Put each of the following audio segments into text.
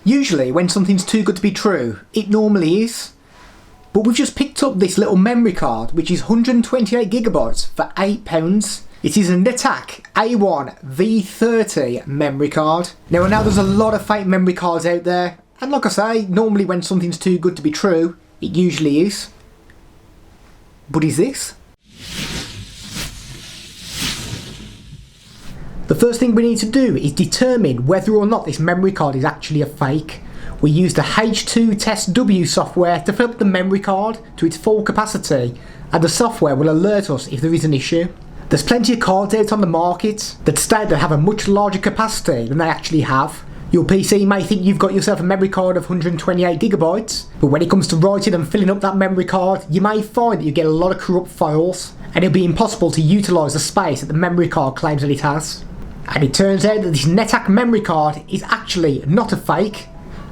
Usually when something's too good to be true, it normally is. But we've just picked up this little memory card which is 128GB for £8. It is a Netac A1 V30 memory card. Now I know there's a lot of fake memory cards out there, and like I say, normally when something's too good to be true, it usually is. But is this? The first thing we need to do is determine whether or not this memory card is actually a fake. We use the H2 Test W software to fill up the memory card to its full capacity, and the software will alert us if there is an issue. There's plenty of cards out on the market that state they have a much larger capacity than they actually have. Your PC may think you've got yourself a memory card of 128GB, but when it comes to writing and filling up that memory card, you may find that you get a lot of corrupt files, and it'll be impossible to utilise the space that the memory card claims that it has. And it turns out that this Netac memory card is actually not a fake.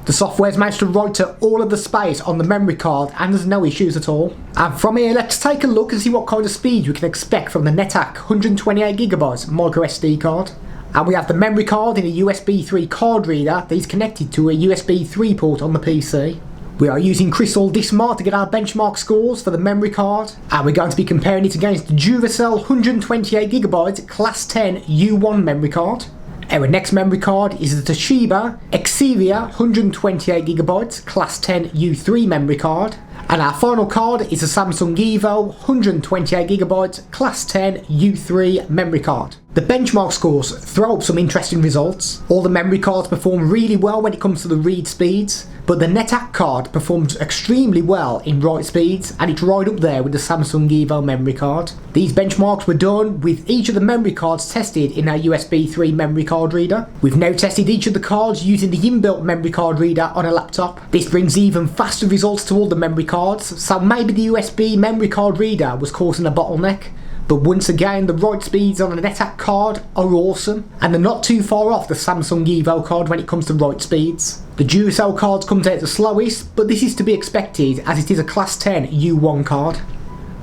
The software's managed to write to all of the space on the memory card and there's no issues at all. And from here, let's take a look and see what kind of speed we can expect from the Netac 128GB microSD card. And we have the memory card in a USB 3 card reader that is connected to a USB 3 port on the PC. We are using Crystal DiskMart to get our benchmark scores for the memory card, and we're going to be comparing it against the Duracell 128GB Class 10 U1 memory card. Our next memory card is the Toshiba exFAT 128GB Class 10 U3 memory card, and our final card is the Samsung Evo 128GB Class 10 U3 memory card. The benchmark scores throw up some interesting results. All the memory cards perform really well when it comes to the read speeds, but the Netac card performs extremely well in write speeds, and it's right up there with the Samsung Evo memory card. These benchmarks were done with each of the memory cards tested in our USB 3 memory card reader. We've now tested each of the cards using the inbuilt memory card reader on a laptop. This brings even faster results to all the memory cards, so maybe the USB memory card reader was causing a bottleneck. But once again, the write speeds on a Netac card are awesome, and they're not too far off the Samsung Evo card when it comes to write speeds. The Duracell card comes out the slowest, but this is to be expected as it is a Class 10 U1 card.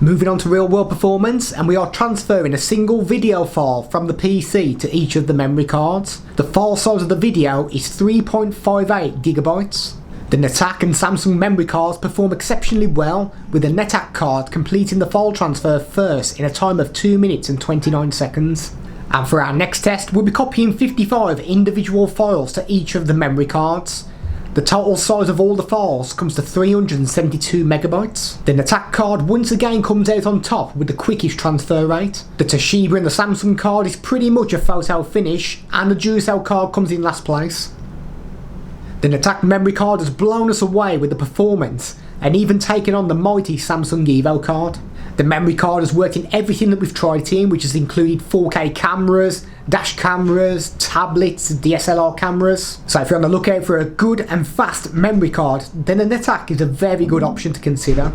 Moving on to real world performance, and we are transferring a single video file from the PC to each of the memory cards. The file size of the video is 3.58GB. The Netac and Samsung memory cards perform exceptionally well, with the Netac card completing the file transfer first in a time of 2 minutes and 29 seconds. And for our next test, we'll be copying 55 individual files to each of the memory cards. The total size of all the files comes to 372MB. The Netac card once again comes out on top with the quickest transfer rate. The Toshiba and the Samsung card is pretty much a photo finish, and the Duracell card comes in last place. The Netac memory card has blown us away with the performance, and even taken on the mighty Samsung Evo card. The memory card has worked in everything that we've tried it in, which has included 4K cameras, dash cameras, tablets, DSLR cameras. So if you're on the lookout for a good and fast memory card, then the Netac is a very good option to consider.